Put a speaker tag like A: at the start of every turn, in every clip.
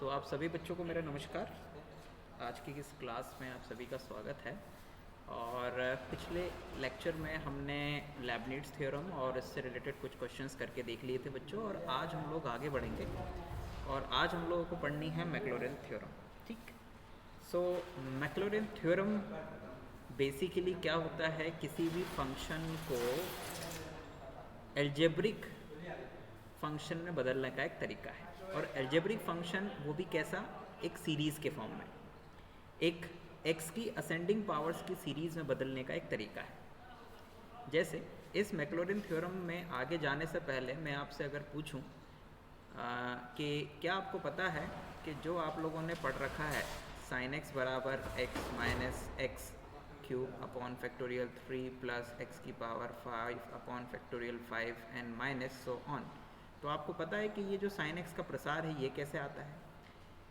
A: आप सभी बच्चों को मेरा नमस्कार। आज की इस क्लास में आप सभी का स्वागत है। और पिछले लेक्चर में हमने लेबनिट्ज़ थ्योरम और इससे रिलेटेड कुछ क्वेश्चंस करके देख लिए थे बच्चों, और आज हम लोग आगे बढ़ेंगे और आज हम लोगों को पढ़नी है मैक्लॉरिन थ्योरम। ठीक, मैक्लॉरिन थ्योरम बेसिकली क्या होता है, किसी भी फंक्शन को एल्जेब्रिक फंक्शन में बदलने का एक तरीका है। और एल्जेब्रिक फंक्शन वो भी कैसा, एक सीरीज़ के फॉर्म में, एक एक्स की असेंडिंग पावर्स की सीरीज़ में बदलने का एक तरीका है। जैसे इस मैक्लॉरिन थ्योरम में आगे जाने से पहले मैं आपसे अगर पूछूं कि क्या आपको पता है कि जो आप लोगों ने पढ़ रखा है साइन एक्स बराबर X minus X cube upon factorial 3 plus X की power 5 upon factorial 5 and minus so on, तो आपको पता है कि ये जो साइन एक्स का प्रसार है ये कैसे आता है?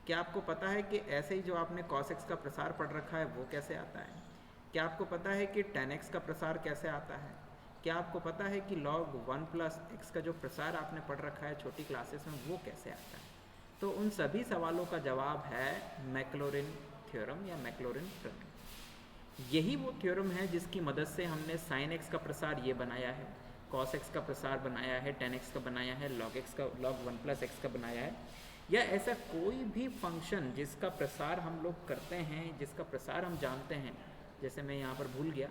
A: क्या आपको पता है कि ऐसे ही जो आपने कॉस एक्स का प्रसार पढ़ रखा है वो कैसे आता है? क्या आपको पता है कि टेन एक्स का प्रसार कैसे आता है? क्या आपको पता है कि लॉग 1 प्लस एक्स का जो प्रसार आपने पढ़ रखा है छोटी क्लासेस में वो कैसे आता है? तो उन सभी सवालों का जवाब है मैक्लॉरिन थ्योरम या मैक्लॉरिन प्रमेय। यही वो थ्योरम है जिसकी मदद से हमने साइन एक्स का प्रसार ये बनाया है, कॉस एक्स का प्रसार बनाया है, टेन एक्स का बनाया है, लॉग 1 प्लस एक्स का बनाया है, या ऐसा कोई भी फंक्शन जिसका प्रसार हम लोग करते हैं, जिसका प्रसार हम जानते हैं। जैसे मैं यहाँ पर भूल गया,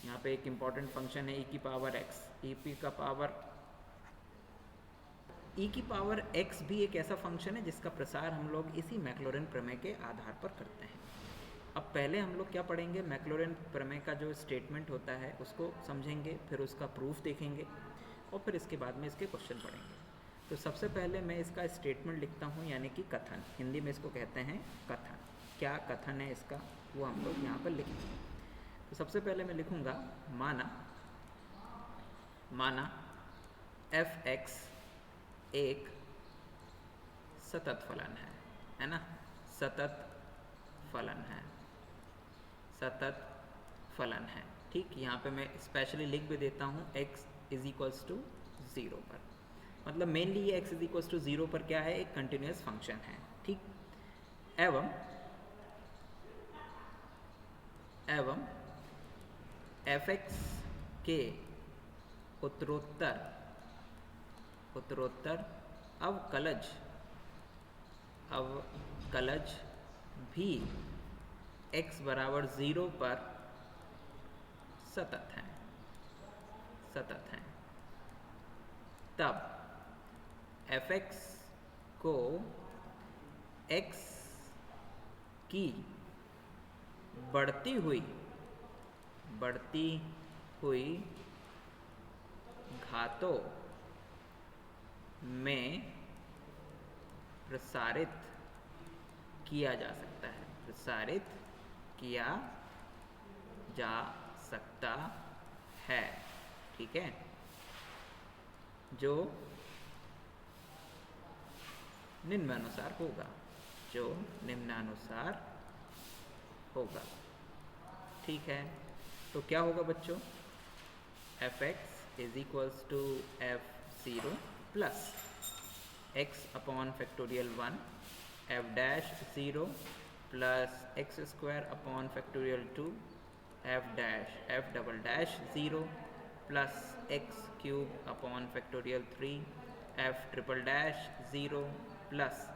A: यहाँ पे एक इम्पॉर्टेंट फंक्शन है ई की पावर एक्स, ई की पावर एक्स भी एक ऐसा फंक्शन है जिसका प्रसार हम लोग इसी मैक्लॉरिन प्रमेय के आधार पर करते हैं। अब पहले हम लोग क्या पढ़ेंगे, मैक्लॉरिन प्रमेय का जो स्टेटमेंट होता है उसको समझेंगे, फिर उसका प्रूफ देखेंगे और फिर इसके बाद में इसके क्वेश्चन पढ़ेंगे। तो सबसे पहले मैं इसका स्टेटमेंट लिखता हूँ, यानी कि कथन, हिंदी में इसको कहते हैं कथन। क्या कथन है इसका वो हम लोग यहाँ पर लिखेंगे। तो सबसे पहले मैं लिखूँगा माना एफ एक्स एक सतत फलन है ना, सतत फलन है, सतत फलन है। ठीक, यहाँ पे मैं स्पेशली लिख भी देता हूँ x इज इक्वल्स टू 0 पर, मतलब मेनली ये x इज इक्वल्स टू 0 पर क्या है, एक कंटिन्यूस फंक्शन है। ठीक, एवं f(x) के उत्तरोत्तर अवकलज भी x बराबर 0 पर सतत हैं। तब f(x) को x की बढ़ती हुई घातों में प्रसारित किया जा सकता है। ठीक है, जो निम्नानुसार होगा। ठीक है, तो क्या होगा बच्चों, f(x) is equals to f(0) plus x upon factorial 1 f'(0) plus X square upon factorial 2 f'(0) plus X cube upon factorial 3 f'(0) plus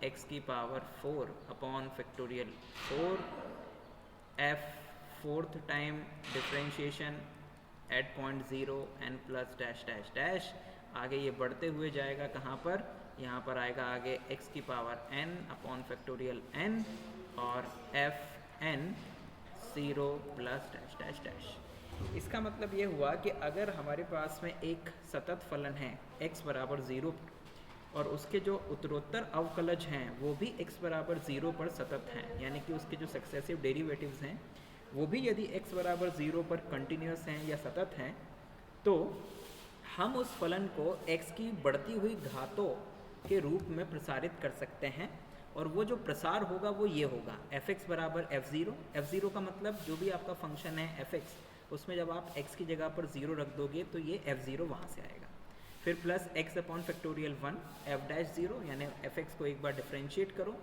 A: X की power 4 upon factorial 4 f fourth time differentiation at point 0 n plus dash dash dash. आगे ये बढ़ते हुए जाएगा कहाँ पर, यहाँ पर आएगा आगे x की power n upon factorial n और f(n)(0) plus dash dash dash. इसका मतलब ये हुआ कि अगर हमारे पास में एक सतत फलन है x बराबर 0 और उसके जो उत्तरोत्तर अवकलज हैं वो भी x बराबर 0 पर सतत हैं, यानी कि उसके जो सक्सेसिव डेरिवेटिव्स हैं वो भी यदि x बराबर 0 पर कंटिन्यूस हैं या सतत हैं, तो हम उस फलन को x की बढ़ती हुई घातों के रूप में प्रसारित कर सकते हैं। और वो जो प्रसार होगा वो ये होगा, f(x) बराबर f(0) का मतलब जो भी आपका फंक्शन है f(x), उसमें जब आप x की जगह पर 0 रख दोगे तो ये f(0) वहाँ से आएगा। फिर plus x upon factorial 1 F dash 0, यानी एफ एक्स को एक बार डिफ्रेंशिएट करो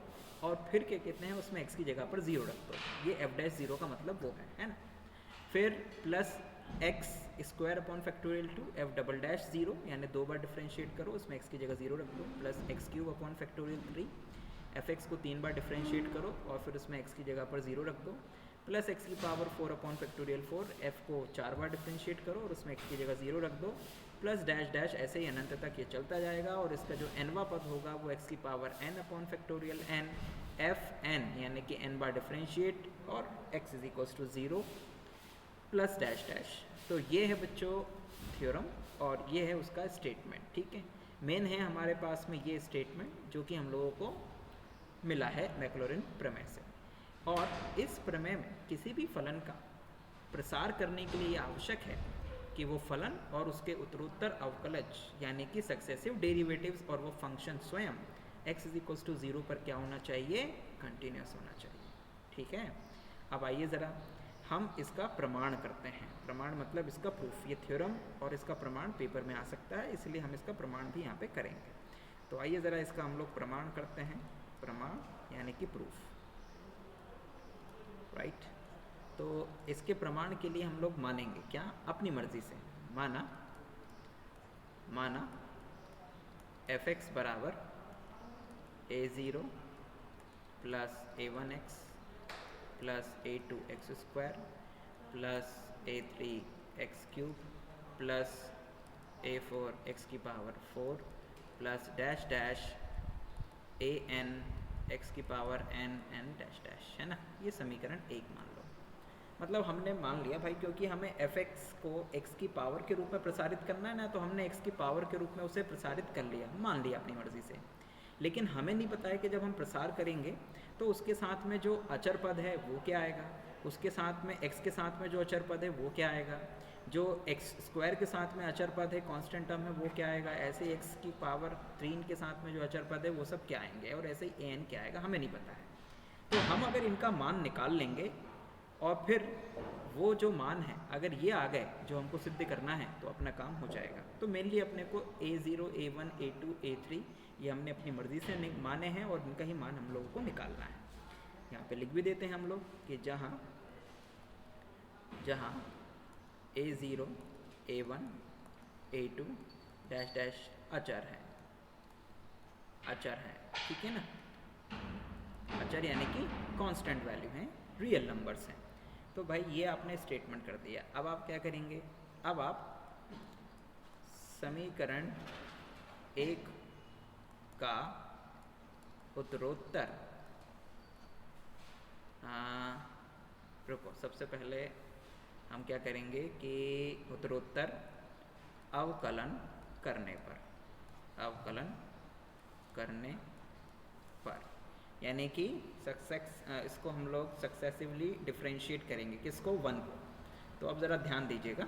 A: और फिर क्या कहते हैं उसमें एक्स की जगह पर 0 रख दो। ये एफ डैश 0 का मतलब वो है ना। फिर plus X square upon factorial 2 F double dash 0, यानी 2 बार डिफ्रेंशिएट करो, उसमें एक्स की जगह 0 रख दो। Plus X cube upon factorial 3 F x को 3 बार डिफ्रेंशिएट करो और फिर उसमें एक्स की जगह पर 0 रख दो। प्लस एक्स की पावर 4 अपॉन फैक्टोरियल 4 एफ को 4 बार डिफ्रेंशिएट करो और उसमें एक्स की जगह 0 रख दो। प्लस डैश डैश ऐसे ही अनंत तक ये चलता जाएगा और इसका जो nवा पद होगा वो एक्स की power n upon factorial n f n, यानी कि n बार डिफ्रेंशिएट और x is equals to 0 plus dash dash. तो ये है बच्चों थ्योरम और ये है उसका स्टेटमेंट। ठीक है, मेन है हमारे पास में ये स्टेटमेंट जो कि हम लोगों को मिला है मैक्लॉरिन प्रमेय से। और इस प्रमेय में किसी भी फलन का प्रसार करने के लिए आवश्यक है कि वो फलन और उसके उत्तरोत्तर अवकलज यानी कि सक्सेसिव डेरिवेटिव्स और वो फंक्शन स्वयं x इज इक्वल्स टू 0 पर क्या होना चाहिए, कंटिन्यूस होना चाहिए। ठीक है, अब आइए ज़रा हम इसका प्रमाण करते हैं। प्रमाण मतलब इसका प्रूफ। ये थ्योरम और इसका प्रमाण पेपर में आ सकता है, इसलिए हम इसका प्रमाण भी यहाँ पे करेंगे। तो आइए ज़रा इसका हम लोग प्रमाण करते हैं। प्रमाण यानी कि प्रूफ, राइट। तो इसके प्रमाण के लिए हम लोग मानेंगे क्या, अपनी मर्जी से माना एफ एक्स बराबर a0 plus a1x plus a2x square plus a3x cube plus a4x की power 4 plus dash dash an x की पावर n डैश डैश, है ना। ये समीकरण 1 मान लो। मतलब हमने मान लिया भाई, क्योंकि हमें एफ एक्स को एक्स की पावर के रूप में प्रसारित करना है ना, तो हमने एक्स की पावर के रूप में उसे प्रसारित कर लिया, मान लिया अपनी मर्जी से। लेकिन हमें नहीं पता है कि जब हम प्रसार करेंगे तो उसके साथ में जो अचर पद है वो क्या आएगा, उसके साथ में एक्स के साथ में जो अचर पद है वो क्या आएगा, जो एक्स स्क्वायर के साथ में अचर पद है कांस्टेंट टर्म है वो क्या आएगा, ऐसे ही एक्स की पावर 3 के साथ में जो अचर पद है वो सब क्या आएंगे, और ऐसे ही एन क्या आएगा, हमें नहीं पता है। तो हम अगर इनका मान निकाल लेंगे और फिर वो जो मान है अगर ये आ गए जो हमको सिद्ध करना है तो अपना काम हो जाएगा। तो मेनली अपने को a0 a1 a2 a3 ये हमने अपनी मर्जी से माने हैं और इनका ही मान हम लोगों को निकालना है। यहाँ पे लिख भी देते हैं हम लोग कि जहाँ a0 a1 a2 dash dash अचर है, ठीक है ना। अचर यानी कि कांस्टेंट वैल्यू हैं, रियल नंबर्स हैं। तो भाई ये आपने स्टेटमेंट कर दिया। अब आप क्या करेंगे, अब आप समीकरण 1 का उत्तरोत्तर, रुको, सबसे पहले हम क्या करेंगे कि उत्तरोत्तर अवकलन करने पर यानी कि इसको हम लोग सक्सेसिवली डिफ्रेंशिएट करेंगे, किसको, 1 को। तो अब ज़रा ध्यान दीजिएगा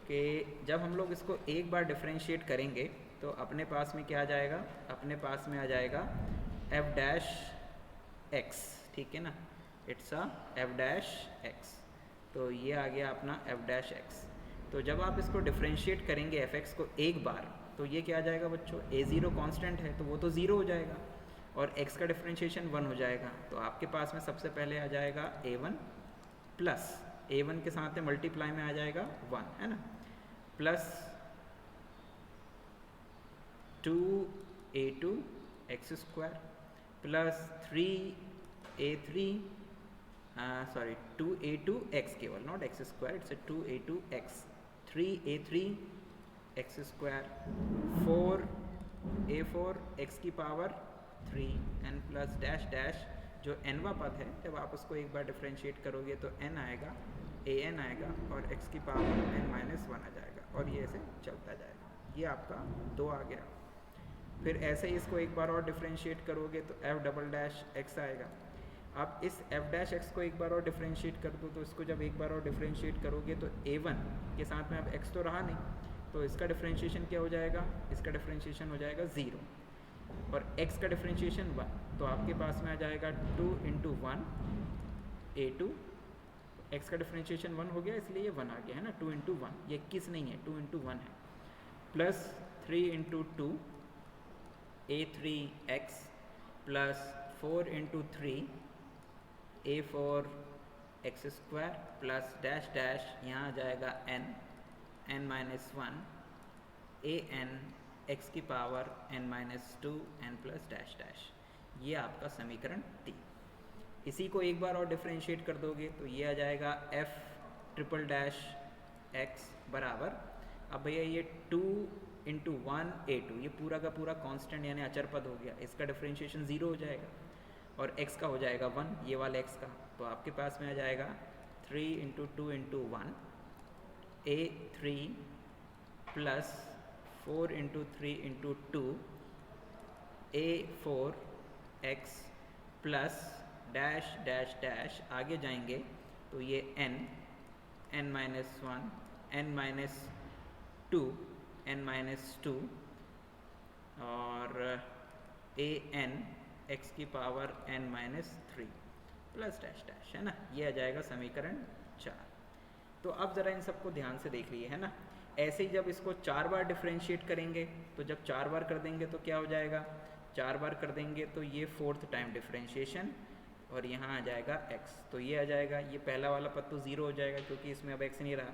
A: कि जब हम लोग इसको एक बार डिफ्रेंशिएट करेंगे तो अपने पास में क्या आ जाएगा, अपने पास में आ जाएगा एफ डैश एक्स, ठीक है ना, it's a F dash x. तो ये आ गया अपना एफ डैश एक्स। तो जब आप इसको डिफ्रेंशिएट करेंगे एफ एक्स को एक बार, तो ये क्या आ जाएगा बच्चों, a0 कांस्टेंट है तो वो तो 0 हो जाएगा और x का डिफ्रेंशिएशन 1 हो जाएगा। तो आपके पास में सबसे पहले आ जाएगा a1 प्लस a1 के साथ में मल्टीप्लाई में आ जाएगा 1, है ना, plus 2a2 X square plus 2a2 X केवल, not X square, it's 2a2 X, 3a3 X square, 4a4 X की power 3 n plus dash dash. जो nवा पद है जब आप उसको एक बार डिफ्रेंशिएट करोगे तो n आएगा, an आएगा और x की पावर n-1 आ जाएगा और ये ऐसे चलता जाएगा। ये आपका 2 आ गया। फिर ऐसे ही इसको एक बार और डिफ्रेंशिएट करोगे तो f डबल डैश x आएगा। आप इस f डैश x को एक बार और डिफ्रेंशिएट कर दो, तो इसको जब एक बार और डिफ्रेंशिएट करोगे तो a1 के साथ में अब x तो रहा नहीं, तो इसका डिफ्रेंशिएशन क्या हो जाएगा, इसका डिफ्रेंशिएशन हो जाएगा 0 और x का डिफ्रेंशिएशन 1। तो आपके पास में आ जाएगा 2 × 1 a2, x का डिफ्रेंशिएशन 1 हो गया इसलिए ये 1 आ गया, है ना, 2 × 1, ये 21 नहीं है, 2 × 1 है, plus 3 into 2 a3x plus 4 into 3 a4 x square plus dash dash यहाँ आ जाएगा n minus 1 a n x की power n minus 2 n plus dash dash. ये आपका समीकरण 3। इसी को एक बार और डिफ्रेंशिएट कर दोगे तो ये आ जाएगा f ट्रिपल डैश x बराबर, अब भैया ये 2 इंटू 1 a2, ये पूरा का पूरा कांस्टेंट यानी अचर पद हो गया, इसका डिफ्रेंशिएशन 0 हो जाएगा और x का हो जाएगा 1, ये वाला x का, तो आपके पास में आ जाएगा 3 into 2 into 1 a3 plus 4 into 3 into 2 a4 x plus dash dash dash, आगे जाएंगे तो ये n minus 1 n minus 2 n minus 2 और a n x की power n minus 3 plus dash dash, है ना। ये आ जाएगा समीकरण 4। तो अब ज़रा इन सबको ध्यान से देख लिए, है ना। ऐसे ही जब इसको 4 बार डिफ्रेंशिएट करेंगे तो जब 4 बार कर देंगे तो क्या हो जाएगा, 4 बार कर देंगे तो ये 4th टाइम डिफ्रेंशिएशन और यहाँ आ जाएगा x, तो ये आ जाएगा, ये पहला वाला पद तो 0 हो जाएगा क्योंकि इसमें अब x नहीं रहा,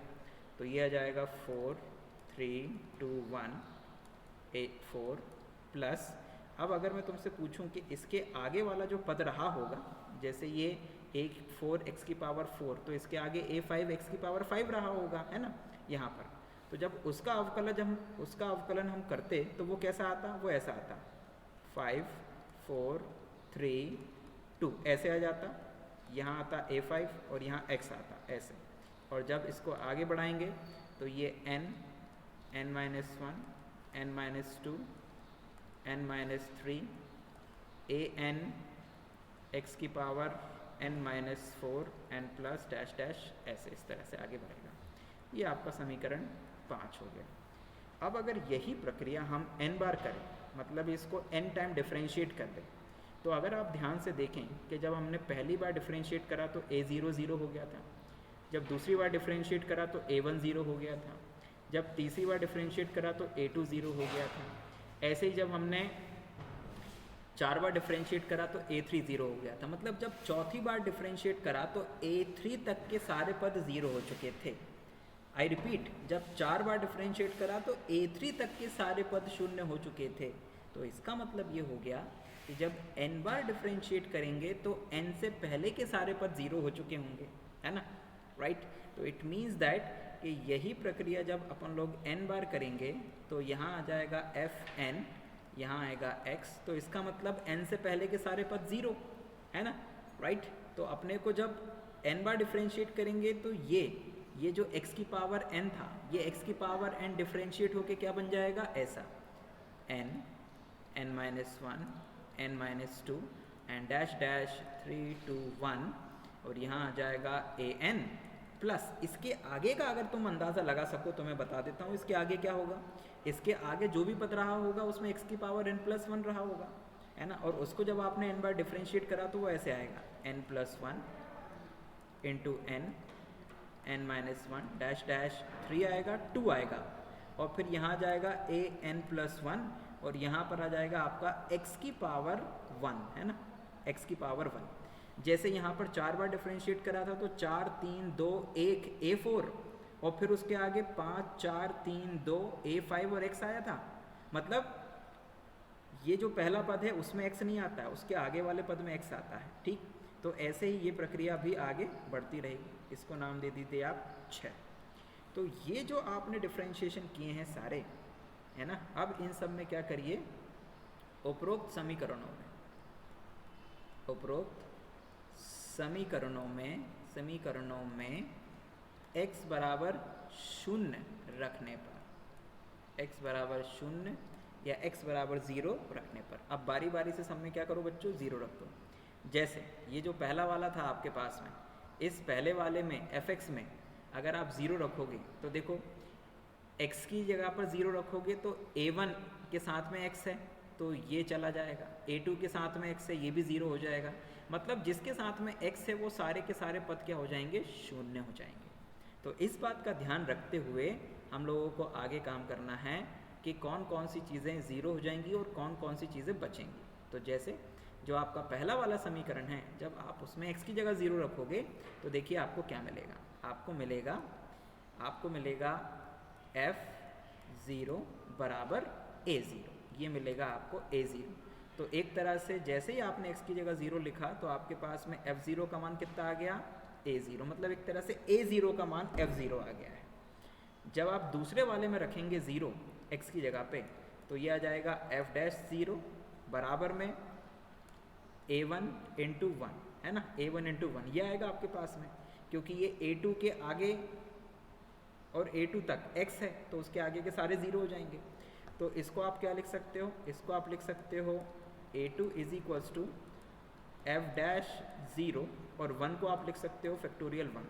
A: तो ये आ जाएगा 4 3 2 1 8 4 प्लस, अब अगर मैं तुमसे पूछूं कि इसके आगे वाला जो पद रहा होगा, जैसे ये a4 x की पावर 4, तो इसके आगे a5 x की पावर 5 रहा होगा, है ना, यहाँ पर। तो जब उसका अवकलन हम करते तो वो कैसा आता, वो ऐसा आता 5 4 3 2, ऐसे आ जाता, यहाँ आता a5 और यहाँ x आता ऐसे, और जब इसको आगे बढ़ाएंगे तो ये n minus 1 n minus 2 n minus 3 a n x की power n minus 4 n plus dash dash, ऐसे इस तरह से आगे बढ़ेगा। ये आपका समीकरण 5 हो गया। अब अगर यही प्रक्रिया हम n बार करें, मतलब इसको n टाइम डिफ्रेंशिएट कर दें, तो अगर आप ध्यान से देखें कि जब हमने पहली बार डिफ्रेंशिएट करा तो a0 0 हो गया था, जब दूसरी बार डिफ्रेंशिएट करा तो a1 0 हो गया था, जब तीसरी बार डिफ्रेंशिएट करा तो a2 0 हो गया था, ऐसे ही जब हमने 4 बार डिफ्रेंशिएट करा तो a3 0 हो गया था। मतलब जब चौथी बार डिफ्रेंशिएट करा तो a3 तक के सारे पद 0 हो चुके थे। आई रिपीट, जब 4 बार डिफ्रेंशिएट करा तो a3 तक के सारे पद 0 हो चुके थे। तो इसका मतलब ये हो गया कि जब n बार डिफ्रेंशिएट करेंगे तो n से पहले के सारे पद 0 हो चुके होंगे, है ना, राइट। तो इट मीन्स दैट कि यही प्रक्रिया जब अपन लोग n बार करेंगे तो यहाँ आ जाएगा fn, यहाँ आएगा x, तो इसका मतलब n से पहले के सारे पद 0, है ना, राइट। तो अपने को जब n बार डिफ्रेंशिएट करेंगे तो ये जो x की पावर n था, ये x की पावर n डिफ्रेंशिएट होके क्या बन जाएगा, ऐसा n minus 1 n minus 2 and dash dash 3 2 1, और यहाँ आ जाएगा an प्लस, इसके आगे का अगर तुम अंदाज़ा लगा सको तो मैं बता देता हूँ इसके आगे क्या होगा। इसके आगे जो भी पद रहा होगा उसमें x की पावर n प्लस 1 रहा होगा, है ना, और उसको जब आपने n बार डिफ्रेंशिएट करा तो वो ऐसे आएगा n plus 1 into n minus 1 dash dash 3 आएगा 2 आएगा, और फिर यहाँ जाएगा a n प्लस 1 और यहाँ पर आ जाएगा आपका x की पावर 1, है ना, x की पावर 1। जैसे यहाँ पर 4 बार डिफ्रेंशिएट करा था तो 4 3 2 1 a4, और फिर उसके आगे 5 4 3 2 a5 और x आया था। मतलब ये जो पहला पद है उसमें x नहीं आता है, उसके आगे वाले पद में x आता है, ठीक। तो ऐसे ही ये प्रक्रिया भी आगे बढ़ती रहेगी। इसको नाम दे दीजिए आप 6। तो ये जो आपने डिफ्रेंशिएशन किए हैं सारे, है ना, अब इन सब में क्या करिए, उपरोक्त समीकरणों में x बराबर 0 रखने पर, x बराबर 0 या x बराबर 0 रखने पर, अब बारी बारी से सब में क्या करो बच्चों, 0 रख दो। जैसे ये जो पहला वाला था आपके पास में, इस पहले वाले में fx में अगर आप 0 रखोगे तो देखो x की जगह पर 0 रखोगे तो a1 के साथ में x है तो ये चला जाएगा, a2 के साथ में x है ये भी 0 हो जाएगा। मतलब जिसके साथ में x है वो सारे के सारे पद क्या हो जाएंगे, 0 हो जाएंगे। तो इस बात का ध्यान रखते हुए हम लोगों को आगे काम करना है कि कौन कौन सी चीज़ें ज़ीरो हो जाएंगी और कौन कौन सी चीज़ें बचेंगी। तो जैसे जो आपका पहला वाला समीकरण है, जब आप उसमें x की जगह 0 रखोगे तो देखिए आपको क्या मिलेगा, आपको मिलेगा f0 बराबर a0, ये मिलेगा आपको a0। तो एक तरह से जैसे ही आपने x की जगह 0 लिखा तो आपके पास में f0 का मान कितना आ गया, a0, मतलब एक तरह से a0 का मान f0 आ गया है। जब आप दूसरे वाले में रखेंगे 0 x की जगह पे तो ये आ जाएगा f'0 बराबर में a1 इंटू 1, है ना, a1 इंटू 1 ये आएगा आपके पास में, क्योंकि ये a2 के आगे और a2 तक x है तो उसके आगे के सारे 0 हो जाएंगे। तो इसको आप क्या लिख सकते हो, इसको आप लिख सकते हो a2 is equals to f'0 और 1 को आप लिख सकते हो फैक्टोरियल 1।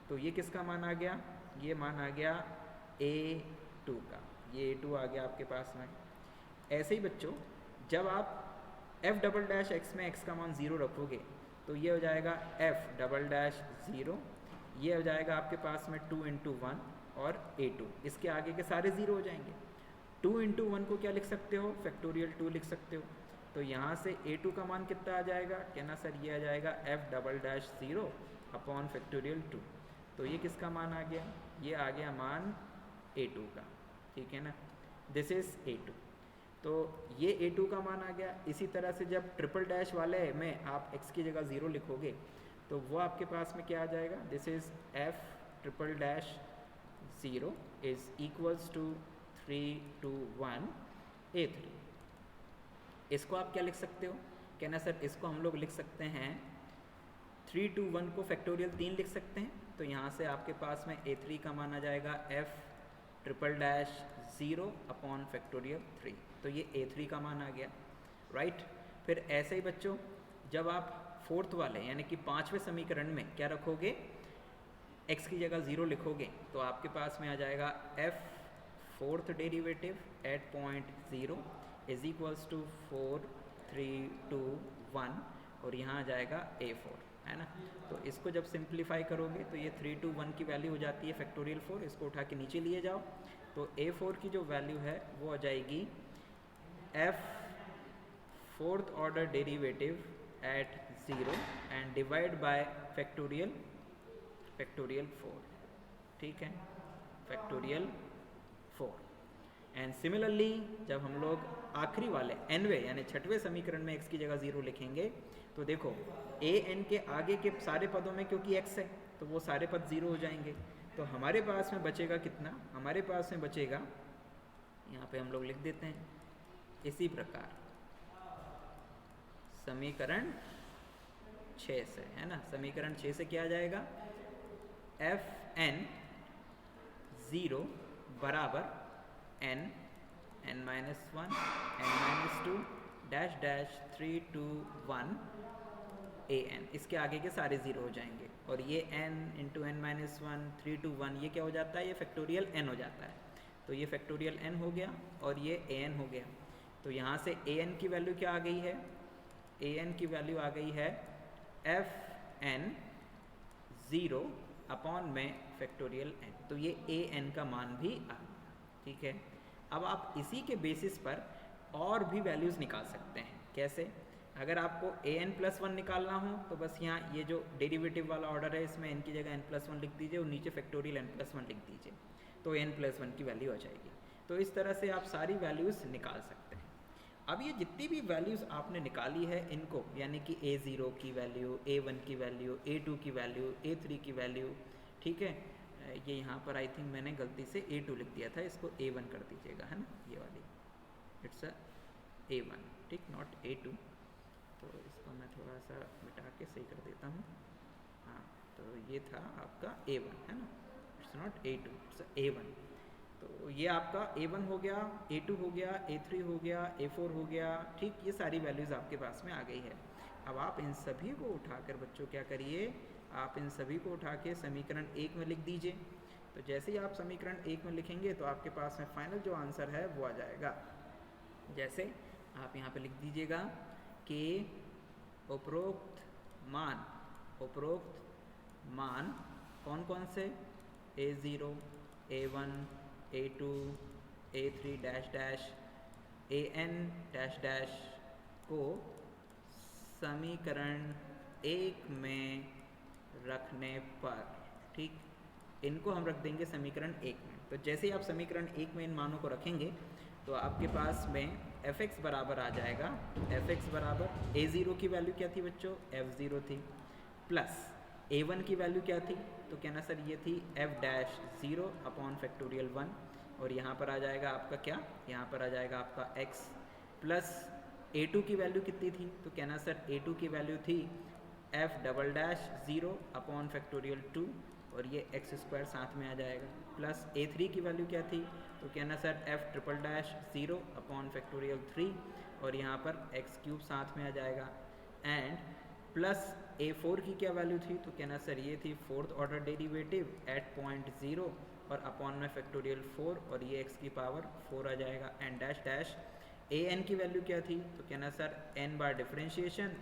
A: तो ये किसका मान आ गया, ये मान आ गया a2 का, ये a2 आ गया आपके पास में। ऐसे ही बच्चों जब आप f'(x) में x का मान 0 रखोगे तो ये हो जाएगा f'0, ये हो जाएगा आपके पास में 2 इंटू 1 और a2, इसके आगे के सारे 0 हो जाएंगे। 2 इंटू 1 को क्या लिख सकते हो, फैक्टोरियल 2 लिख सकते हो। तो यहाँ से a2 का मान कितना आ जाएगा, कहना सर ये आ जाएगा f'0 अपॉन फैक्टोरियल 2। तो ये किसका मान आ गया, ये आ गया मान a2 का, ठीक है ना, दिस इज a2। तो ये a2 का मान आ गया। इसी तरह से जब ट्रिपल डैश वाले में आप x की जगह 0 लिखोगे तो वो आपके पास में क्या आ जाएगा, this is f'0 is equals to 3 2 1 a3। इसको आप क्या लिख सकते हो, कहना सर इसको हम लोग लिख सकते हैं 3 2 1 को फैक्टोरियल 3 लिख सकते हैं। तो यहाँ से आपके पास में a3 का मान आ जाएगा f'0 अपॉन फैक्टोरियल 3। तो ये a3 का मान आ गया, राइट। फिर ऐसे ही बच्चों जब आप फोर्थ वाले यानी कि पांचवें समीकरण में क्या रखोगे, x की जगह 0 लिखोगे तो आपके पास में आ जाएगा f fourth derivative at point 0 is equals to 4 3 2 1 और यहाँ आ जाएगा a4, है ना। तो इसको जब सिंप्लीफाई करोगे तो ये 3 2 1 की वैल्यू हो जाती है फैक्टोरियल 4, इसको उठा के नीचे लिए जाओ तो a4 की जो वैल्यू है वो आ जाएगी f fourth order derivative at 0 and divide by factorial 4, ठीक है, फैक्टोरियल 4। एंड सिमिलरली जब हम लोग आखिरी वाले nवें यानी छठवें समीकरण में x की जगह 0 लिखेंगे तो देखो a n के आगे के सारे पदों में क्योंकि x है तो वो सारे पद 0 हो जाएंगे। तो हमारे पास में बचेगा कितना, हमारे पास में बचेगा, यहाँ पे हम लोग लिख देते हैं इसी प्रकार समीकरण 6 से, है ना, समीकरण 6 से क्या आ जाएगा, f'(0) बराबर n (-1 n-2) dash dash 3 2 1 an, इसके आगे के सारे 0 हो जाएंगे और ये n इंटू n-1 3 2 1 ये क्या हो जाता है, ये फैक्टोरियल n हो जाता है। तो ये फैक्टोरियल n हो गया और ये an हो गया। तो यहाँ से an की वैल्यू क्या आ गई है, an की वैल्यू आ गई है f'(0) अपॉन में फैक्टोरियल n। तो ये an का मान भी आ गया, ठीक है। अब आप इसी के बेसिस पर और भी वैल्यूज़ निकाल सकते हैं। कैसे, अगर आपको an+1 निकालना हो तो बस यहाँ ये जो डेरिवेटिव वाला ऑर्डर है इसमें n की जगह n+1 लिख दीजिए और नीचे फैक्टोरियल n+1 लिख दीजिए तो n+1 की वैल्यू आ जाएगी। तो इस तरह से आप सारी वैल्यूज़ निकाल सकते हैं। अब ये जितनी भी वैल्यूज़ आपने निकाली है इनको यानी कि a0 की वैल्यू, a1 की वैल्यू, a2 की वैल्यू, a3 की वैल्यू, ठीक है, ये यहाँ पर आई थिंक मैंने गलती से a2 लिख दिया था, इसको a1 कर दीजिएगा, है ना, ये वाली इट्स a1, ठीक, नॉट a2। तो इसको मैं थोड़ा सा मिटा के सही कर देता हूँ। हाँ, तो ये था आपका a1, है ना, it's not a2, it's a1। तो ये आपका a1 हो गया, a2 हो गया, a3 हो गया, a4 हो गया, ठीक, ये सारी वैल्यूज़ आपके पास में आ गई है। अब आप इन सभी को उठाकर बच्चों क्या करिए, आप इन सभी को उठा के समीकरण 1 में लिख दीजिए। तो जैसे ही आप समीकरण 1 में लिखेंगे तो आपके पास में फाइनल जो आंसर है वो आ जाएगा। जैसे आप यहाँ पे लिख दीजिएगा कि उपरोक्त मान कौन कौन से, a0, a1, a2, a3 dash dash an dash dash को समीकरण 1 में रखने पर, ठीक, इनको हम रख देंगे समीकरण 1 में। तो जैसे ही आप समीकरण 1 में इन मानों को रखेंगे तो आपके पास में f(x) बराबर आ जाएगा, f(x) बराबर a0 की वैल्यू क्या थी बच्चों, f0 थी, प्लस a1 की वैल्यू क्या थी, तो कहना सर ये थी f डैश 0 अपॉन फैक्टोरियल 1, और यहाँ पर आ जाएगा आपका क्या, यहाँ पर आ जाएगा आपका x, प्लस a2 की वैल्यू कितनी थी, तो कहना सर a2 की वैल्यू थी f double dash 0 upon factorial 2, और ये x स्क्वायर साथ में आ जाएगा, प्लस a3 की वैल्यू क्या थी, तो कहना sir f triple dash 0 upon factorial 3, और यहाँ पर x क्यूब साथ में आ जाएगा, एंड प्लस a4 की क्या वैल्यू थी, तो कहना सर ये थी fourth order derivative at point 0 और अपॉन में फैक्टोरियल 4, और ये x की पावर 4 आ जाएगा, एंड डैश डैश an की वैल्यू क्या थी, तो कहना सर n बार डिफरेंशिएशन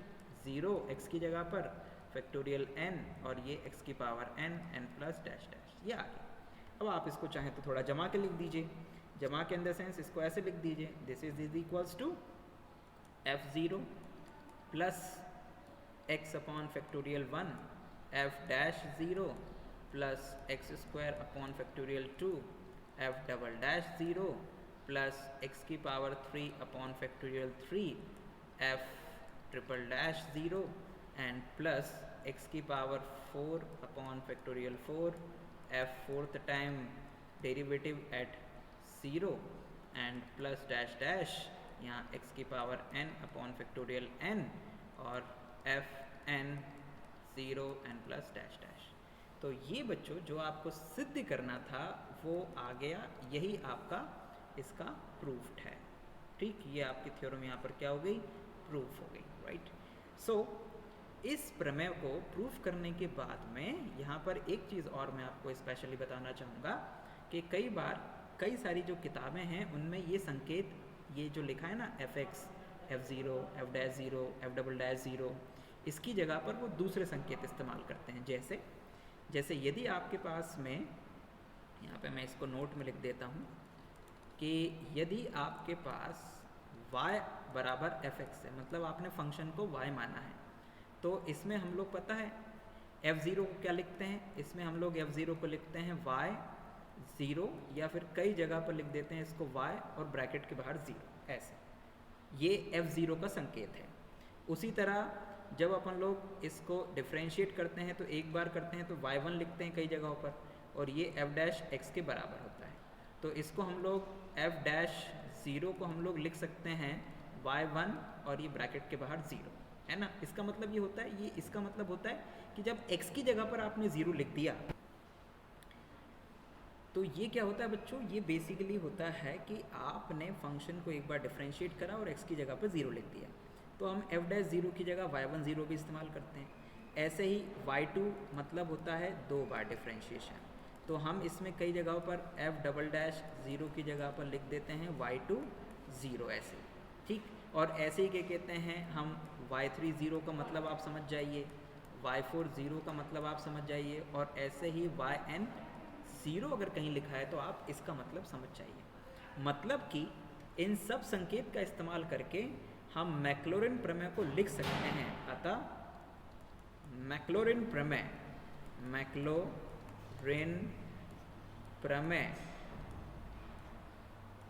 A: 0 x की जगह पर फैक्टोरियल n, और ये x की power n plus dash dash, ये आ गया। अब आप इसको चाहें तो थोड़ा जमा के लिख दीजिए, जमा के इन द सेंस इसको ऐसे लिख दीजिए, this is equals to f0 plus x upon factorial 1 f dash 0 plus x square upon factorial 2 f double dash 0 plus x की power 3 upon factorial 3 f triple dash 0 and plus x की power 4 upon factorial 4 f fourth time derivative at 0 and plus dash dash यहाँ x की power n upon factorial n, और f n 0 and plus dash dash. तो ये बच्चों जो आपको सिद्ध करना था वो आ गया, यही आपका इसका प्रूफ है, ठीक, ये आपकी थ्योरम यहाँ पर क्या हो गई, प्रूफ हो गई, राइट। सो इस प्रमेय को प्रूफ करने के बाद में यहाँ पर एक चीज़ और मैं आपको स्पेशली बताना चाहूँगा कि कई बार कई सारी जो किताबें हैं उनमें ये संकेत, ये जो लिखा है ना f(x), f0, f dash 0, f double dash 0, इसकी जगह पर वो दूसरे संकेत इस्तेमाल करते हैं। जैसे यदि आपके पास में, यहाँ पे मैं इसको नोट में लिख देता हूँ कि यदि आपके पास y बराबर f(x) है, मतलब आपने फंक्शन को y माना है, तो इसमें हम लोग पता है f0 को क्या लिखते हैं, इसमें हम लोग f0 को लिखते हैं y0, या फिर कई जगह पर लिख देते हैं इसको y और ब्रैकेट के बाहर 0, ऐसे, ये f0 का संकेत है। उसी तरह जब अपन लोग इसको डिफ्रेंशिएट करते हैं तो एक बार करते हैं तो y1 लिखते हैं कई जगहों पर, और ये f डैश x के बराबर होता है, तो इसको हम लोग f डैश 0 को हम लोग लिख सकते हैं y1 और ये ब्रैकेट के बाहर 0, है ना। इसका मतलब ये होता है, ये इसका मतलब होता है कि जब x की जगह पर आपने 0 लिख दिया तो ये क्या होता है बच्चों, ये बेसिकली होता है कि आपने फंक्शन को एक बार डिफरेंशिएट करा और x की जगह पर 0 लिख दिया, तो हम f डैश 0 की जगह y1 0 भी इस्तेमाल करते हैं। ऐसे ही y2 मतलब होता है 2 बार डिफरेंशिएशन, तो हम इसमें कई जगहों पर f डबल डैश 0 की जगह पर लिख देते हैं y2 0 ऐसे, ठीक। और ऐसे ही क्या कहते हैं हम y3 0 का मतलब आप समझ जाइए, y4 0 का मतलब आप समझ जाइए, और ऐसे ही yn 0 अगर कहीं लिखा है तो आप इसका मतलब समझ जाइए। मतलब कि इन सब संकेत का इस्तेमाल करके हम मैक्लॉरिन प्रमेय को लिख सकते हैं। अतः मैक्लॉरिन प्रमेय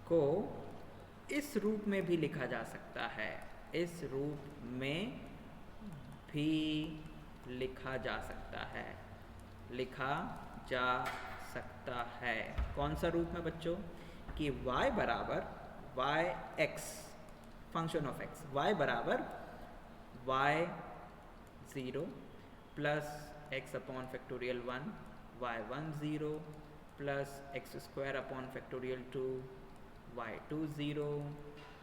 A: को इस रूप में भी लिखा जा सकता है, इस रूप में भी लिखा जा सकता है, लिखा जा सकता है। कौन सा रूप में बच्चों, कि y बराबर y(x), function of x, y बराबर y0 plus x upon factorial 1 y1 0 plus x square upon factorial 2 y2 0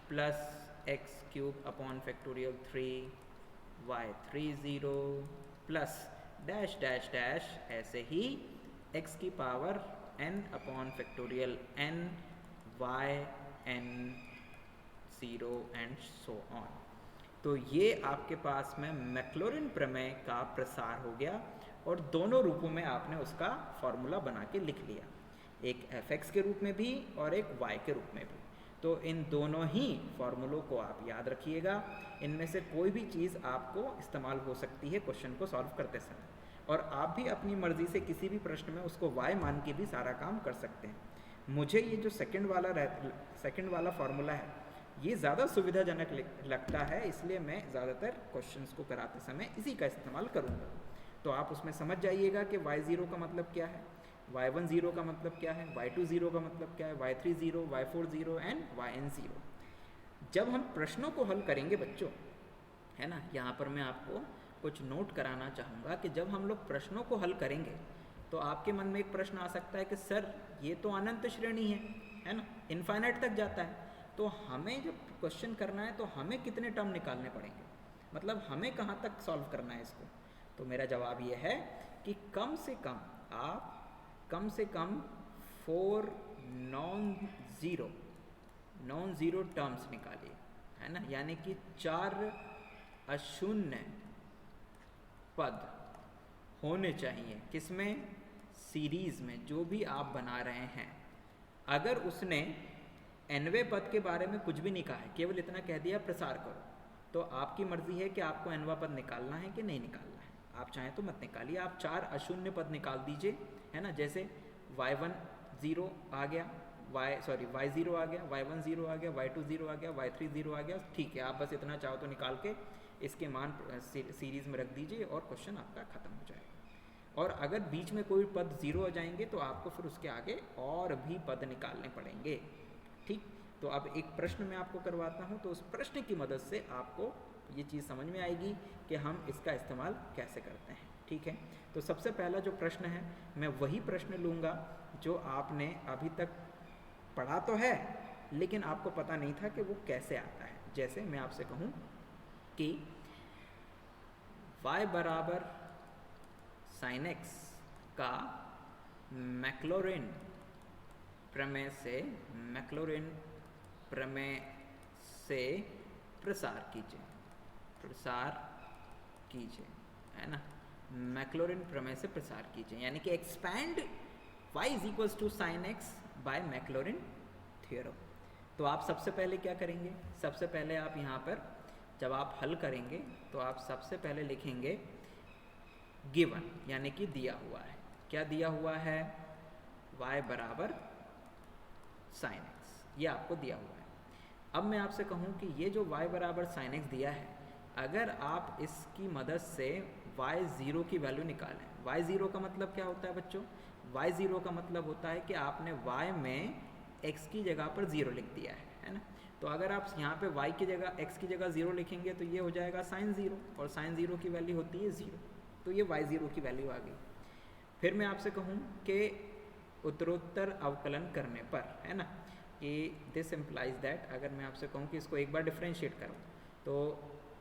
A: plus x cube upon factorial 3 y3 0 plus dash dash dash, ऐसे ही x की power n upon factorial n yn 0 and so on. तो ये आपके पास में Maclaurin प्रमेय का प्रसार हो गया और दोनों रूपों में आपने उसका फॉर्मूला बना के लिख लिया। एक fx के रूप में भी और एक y के रूप में भी। तो इन दोनों ही फॉर्मूलों को आप याद रखिएगा, इनमें से कोई भी चीज़ आपको इस्तेमाल हो सकती है क्वेश्चन को सॉल्व करते समय, और आप भी अपनी मर्ज़ी से किसी भी प्रश्न में उसको y मान के भी सारा काम कर सकते हैं। मुझे ये जो सेकंड वाला फार्मूला है ये ज़्यादा सुविधाजनक लगता है, इसलिए मैं ज़्यादातर क्वेश्चंस को कराते समय इसी का इस्तेमाल करूँगा। तो आप उसमें समझ जाइएगा कि y0 का मतलब क्या है, y1 0 का मतलब क्या है, y2 0 का मतलब क्या है, y3 0, y4 0 एंड yn 0। जब हम प्रश्नों को हल करेंगे बच्चों, है ना, यहाँ पर मैं आपको कुछ नोट कराना चाहूँगा कि जब हम लोग प्रश्नों को हल करेंगे तो आपके मन में एक प्रश्न आ सकता है कि सर ये तो अनंत श्रेणी है ना, इनफाइनाइट तक जाता है, तो हमें जब क्वेश्चन करना है तो हमें कितने टर्म निकालने पड़ेंगे, मतलब हमें कहाँ तक सॉल्व करना है इसको। तो मेरा जवाब ये है कि कम से कम आप कम से कम 4 नॉन ज़ीरो टर्म्स निकालिए, है ना, यानी कि 4 अशून्य पद होने चाहिए किसमें, सीरीज़ में जो भी आप बना रहे हैं। अगर उसने nवें पद के बारे में कुछ भी नहीं कहा है, केवल इतना कह दिया प्रसार करो, तो आपकी मर्ज़ी है कि आपको nवां पद निकालना है कि नहीं निकालना है। आप चाहें तो मत निकालिए, आप 4 अशून्य पद निकाल दीजिए, है ना, जैसे y1 0 आ गया, y0 आ गया, y1 0 आ गया, y2 0 आ गया, y3 0 आ गया, ठीक है। आप बस इतना चाहो तो निकाल के इसके मान सीरीज़ में रख दीजिए और क्वेश्चन आपका ख़त्म हो जाएगा। और अगर बीच में कोई पद 0 आ जाएंगे तो आपको फिर उसके आगे और भी पद निकालने पड़ेंगे, ठीक। तो अब एक प्रश्न मैं आपको करवाता हूँ, तो उस प्रश्न की मदद से आपको ये चीज़ समझ में आएगी कि हम इसका इस्तेमाल कैसे करते हैं, ठीक है। तो सबसे पहला जो प्रश्न है, मैं वही प्रश्न लूँगा जो आपने अभी तक पढ़ा तो है लेकिन आपको पता नहीं था कि वो कैसे आता है। जैसे मैं आपसे कहूँ कि y बराबर sin x का मैक्लॉरिन प्रमेय से प्रसार कीजिए, है ना, मैक्लॉरिन प्रमेय से प्रसार कीजिए, यानी कि expand y is equals to sine x by Maclaurin theorem. तो आप सबसे पहले क्या करेंगे, सबसे पहले आप यहाँ पर जब आप हल करेंगे तो आप सबसे पहले लिखेंगे गिवन, यानी कि दिया हुआ है। क्या दिया हुआ है, y बराबर साइन एक्स, ये आपको दिया हुआ है। अब मैं आपसे कहूँ कि ये जो y बराबर साइन एक्स दिया है, अगर आप इसकी मदद से y0 की वैल्यू निकालें, y0 का मतलब क्या होता है बच्चों, y0 का मतलब होता है कि आपने y में x की जगह पर 0 लिख दिया है ना। तो अगर आप यहाँ पे y की जगह x की जगह 0 लिखेंगे तो ये हो जाएगा साइन 0, और साइन 0 की वैल्यू होती है 0, तो ये y0 की वैल्यू आ गई। फिर मैं आपसे कहूँ कि उत्तरोत्तर अवकलन करने पर, है ना, कि दिस इम्प्लाइज दैट, अगर मैं आपसे कहूँ कि इसको एक बार डिफ्रेंशिएट करो तो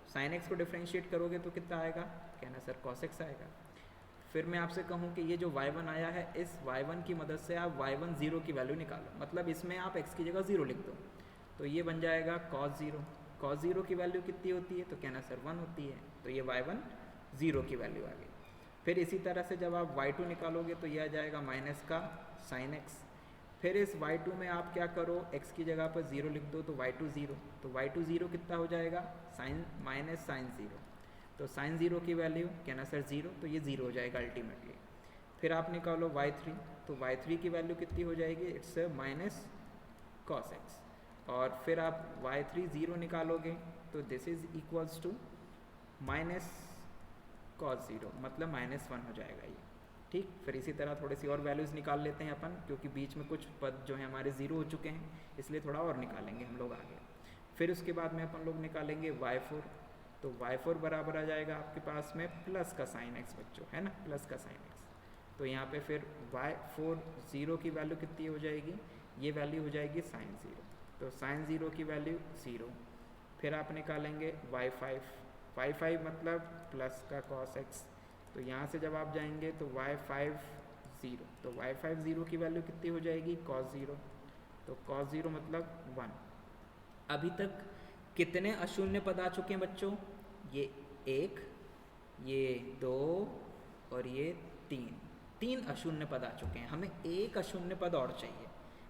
A: साइन एक्स को डिफ्रेंशिएट करोगे तो कितना आएगा, कहना सर कॉस एक्स आएगा। फिर मैं आपसे कहूँ कि ये जो y1 आया है, इस y1 की मदद से आप y1 0 की वैल्यू निकालो, मतलब इसमें आप x की जगह 0 लिख दो, तो ये बन जाएगा cos 0। cos 0 की वैल्यू कितनी होती है, तो कहना सर 1 होती है, तो ये y1 0 की वैल्यू आ गई। फिर इसी तरह से जब आप y2 निकालोगे तो ये आ जाएगा माइनस का साइन एक्स। फिर इस y2 में आप क्या करो, x की जगह पर 0 लिख दो, तो y2 0, तो y2 0 कितना हो जाएगा, साइन माइनस साइन 0, तो साइन 0 की वैल्यू कहना सर 0, तो ये 0 हो जाएगा अल्टीमेटली। फिर आप निकालो y3, तो y3 की वैल्यू कितनी हो जाएगी, इट्स माइनस कॉस एक्स। और फिर आप y3 0 निकालोगे तो this is equals to minus cos 0, मतलब -1 हो जाएगा ये, ठीक। फिर इसी तरह थोड़ी सी और वैल्यूज़ निकाल लेते हैं अपन, क्योंकि बीच में कुछ पद जो है हमारे 0 हो चुके हैं, इसलिए थोड़ा और निकालेंगे हम लोग आगे। फिर उसके बाद में अपन लोग निकालेंगे y4, तो y4 बराबर आ जाएगा आपके पास में प्लस का साइन एक्स बच्चों, है ना, प्लस का साइन एक्स। तो यहाँ पे फिर y4 0 की वैल्यू कितनी हो जाएगी, ये वैल्यू हो जाएगी साइन 0, तो साइन 0 की वैल्यू 0। फिर आप निकालेंगे y5 मतलब प्लस का कॉस एक्स, तो यहाँ से जब आप जाएंगे तो y5 0, तो y5 0 की वैल्यू कितनी हो जाएगी, cos 0, तो cos 0 मतलब 1। अभी तक कितने अशून्य पद आ चुके हैं बच्चों, ये 1, ये 2 और ये 3, 3 अशून्य पद आ चुके हैं, हमें एक अशून्य पद और चाहिए।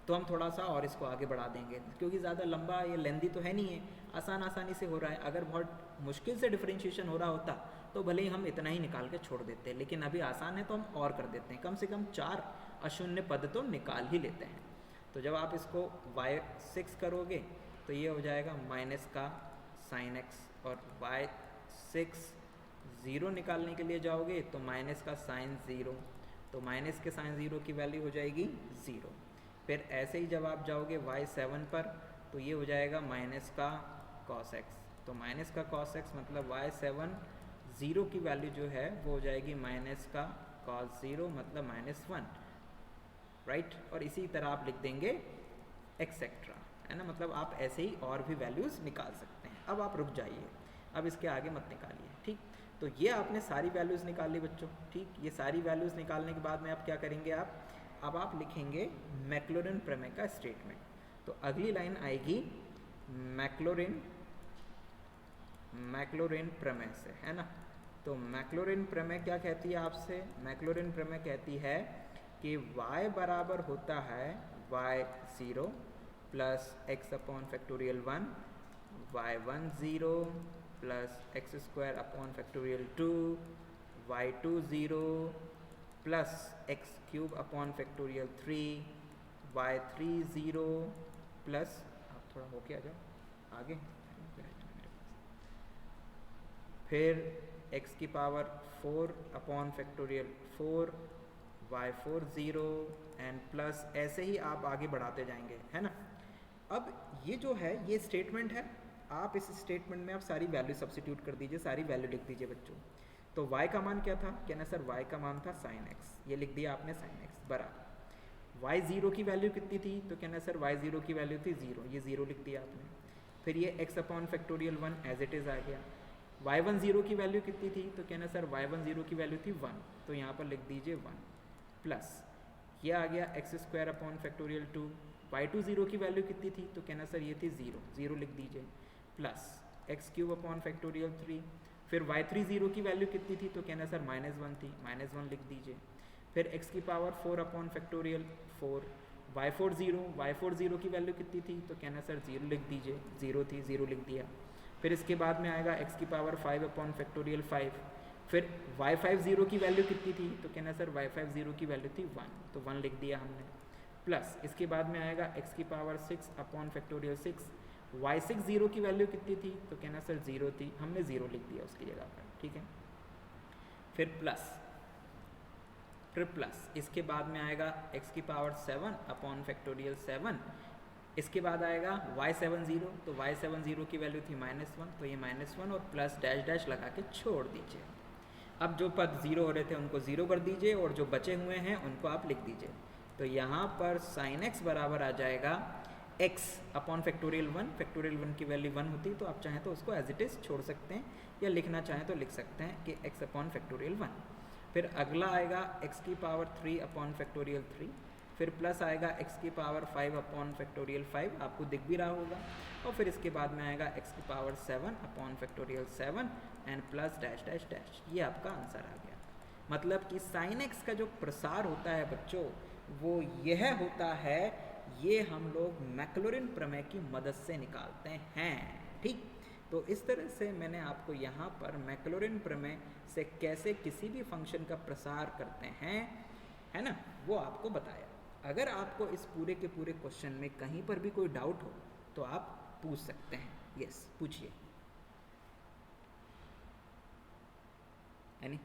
A: तो हम थोड़ा सा और इसको आगे बढ़ा देंगे, क्योंकि ज़्यादा लंबा ये लेंदी तो है नहीं है, आसानी से हो रहा है। अगर बहुत मुश्किल से डिफरेंशिएशन हो रहा होता तो भले ही हम इतना ही निकाल के छोड़ देते, लेकिन अभी आसान है तो हम और कर देते हैं, कम से कम 4 अशून्य पद तो निकाल ही लेते हैं। तो जब आप इसको y6 करोगे तो ये हो जाएगा माइनस का साइन x, और y6 0 निकालने के लिए जाओगे तो माइनस का साइन 0, तो माइनस के साइन 0 की वैल्यू हो जाएगी 0। फिर ऐसे ही जब आप जाओगे y7 पर तो ये हो जाएगा माइनस का cos x, तो माइनस का cos x मतलब y7 0 की वैल्यू जो है वो हो जाएगी माइनस का cos 0 मतलब -1, राइट। और इसी तरह आप लिख देंगे एक्सेट्रा, है ना, मतलब आप ऐसे ही और भी वैल्यूज़ निकाल सकते हैं। अब आप रुक जाइए, अब इसके आगे मत निकालिए, ठीक। तो ये आपने सारी वैल्यूज़ निकाल ली बच्चों, ठीक। ये सारी वैल्यूज़ निकालने के बाद में आप क्या करेंगे, अब आप लिखेंगे मैक्लॉरिन प्रमेय का स्टेटमेंट। तो अगली लाइन आएगी मैक्लॉरिन प्रमेय से, है ना। तो मैक्लॉरिन प्रमेय क्या कहती है आपसे, मैक्लॉरिन प्रमेय कहती है कि y बराबर होता है y0 plus x upon factorial 1, y1 0 plus X square upon factorial 2, y2 0 plus X cube upon factorial 3, y3 0 plus, आप थोड़ा होके आ जाओ आगे, फिर x की power 4 upon factorial 4, y4 0 and plus, ऐसे ही आप आगे बढ़ाते जाएंगे, है ना। अब ये जो है ये स्टेटमेंट है, आप इस स्टेटमेंट में आप सारी वैल्यू सब्स्टिट्यूट कर दीजिए, सारी वैल्यू लिख दीजिए बच्चों। तो y का मान क्या था, कहना सर y का मान था sin x, ये लिख दिया आपने sin x बराबर y0 की वैल्यू कितनी थी, तो कहना सर y0 की वैल्यू थी 0, ये 0 लिख दिया आपने। फिर ये x upon factorial 1 as it is आ गया। y1 0 की वैल्यू कितनी थी, तो कहना सर y1 0 की वैल्यू थी 1, तो यहाँ पर लिख दीजिए 1 प्लस ये आ गया x square upon factorial 2, y2 0 की वैल्यू कितनी थी, तो कहना सर ये थी 0, 0 लिख दीजिए plus X cube upon factorial 3, फिर y3 0 की वैल्यू कितनी थी, तो कहना सर -1 थी, -1 लिख दीजिए। फिर x की पावर 4 अपॉन फैक्टोरियल 4, y4 0 की वैल्यू कितनी थी, तो कहना सर 0 लिख दीजिए, 0 थी, 0 लिख दिया। फिर इसके बाद में आएगा x की पावर 5 अपॉन फैक्टोरियल 5, फिर y5 0 की वैल्यू कितनी थी, तो कहना सर y5 0 की वैल्यू थी 1, तो 1 लिख दिया हमने। प्लस इसके बाद में आएगा x की पावर 6 अपॉन फैक्टोरियल 6, y6 0 की वैल्यू कितनी थी, तो कहना सर 0 थी, हमने 0 लिख दिया उसकी जगह पर, ठीक है। फिर प्लस इसके बाद में आएगा x की पावर 7 अपॉन फैक्टोरियल 7, इसके बाद आएगा y7 0, तो y7 0 की वैल्यू थी -1, तो ये -1 और प्लस डैश डैश लगा के छोड़ दीजिए। अब जो पद 0 हो रहे थे उनको 0 कर दीजिए और जो बचे हुए हैं उनको आप लिख दीजिए। तो यहाँ पर sin x बराबर आ जाएगा x अपॉन फैक्टोरियल 1, फैक्टोरियल 1 की वैल्यू 1 होती, तो आप चाहें तो उसको एज इट इज़ छोड़ सकते हैं, या लिखना चाहें तो लिख सकते हैं कि x अपॉन फैक्टोरियल 1। फिर अगला आएगा x की पावर 3 अपॉन फैक्टोरियल 3, फिर प्लस आएगा x की पावर 5 अपॉन फैक्टोरियल 5, आपको दिख भी रहा होगा, और फिर इसके बाद में आएगा x की power 7 upon factorial 7 and plus dash dash dash, ये आपका आंसर आ गया। मतलब कि साइन x का जो प्रसार होता है बच्चों वो यह होता है, ये हम लोग मैक्लॉरिन प्रमेय की मदद से निकालते हैं, ठीक। तो इस तरह से मैंने आपको यहाँ पर मैक्लॉरिन प्रमेय से कैसे किसी भी फंक्शन का प्रसार करते हैं, है ना, वो आपको बताया। अगर आपको इस पूरे के पूरे क्वेश्चन में कहीं पर भी कोई डाउट हो तो आप पूछ सकते हैं, यस पूछिए। यानी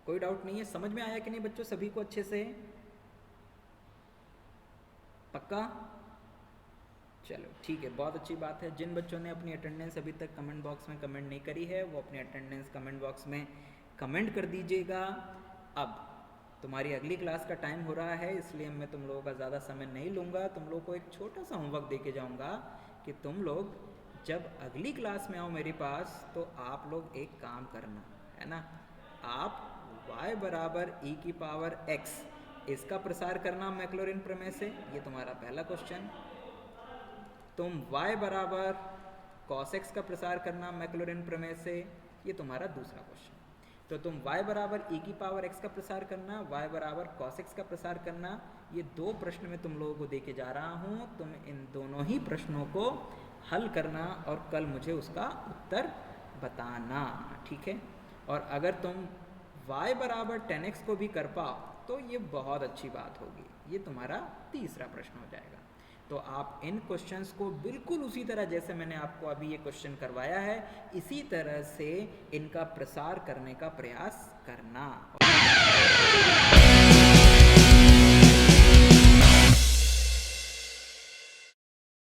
A: कोई डाउट नहीं है, समझ में आया कि नहीं बच्चों सभी को अच्छे से, पक्का? चलो ठीक है, बहुत अच्छी बात है। जिन बच्चों ने अपनी अटेंडेंस अभी तक कमेंट बॉक्स में कमेंट नहीं करी है वो अपनी अटेंडेंस कमेंट बॉक्स में कमेंट कर दीजिएगा। अब तुम्हारी अगली क्लास का टाइम हो रहा है, इसलिए मैं तुम लोगों का ज़्यादा समय नहीं लूँगा। तुम लोग को एक छोटा सा होमवर्क दे के जाऊँगा कि तुम लोग जब अगली क्लास में आओ मेरे पास तो आप लोग एक काम करना, है ना, आप y बराबर e की पावर x इसका प्रसार करना मैक्लॉरिन प्रमेय से, ये तुम्हारा पहला क्वेश्चन। तुम y बराबर cos x का प्रसार करना मैक्लॉरिन प्रमेय से, ये तुम्हारा दूसरा क्वेश्चन। तो तुम y बराबर e की पावर x का प्रसार करना, y बराबर cos x का प्रसार करना, ये दो प्रश्न मैं तुम लोगों को दे के जा रहा हूँ। तुम इन दोनों ही प्रश्नों को हल करना और कल मुझे उसका उत्तर बताना, ठीक है। और अगर तुम y बराबर 10x को भी कर पाओ तो ये बहुत अच्छी बात होगी। ये तुम्हारा तीसरा प्रश्न हो जाएगा। तो आप इन क्वेश्चंस को बिल्कुल उसी तरह जैसे मैंने आपको अभी ये क्वेश्चन करवाया है, इसी तरह से इनका प्रसार करने का प्रयास करना।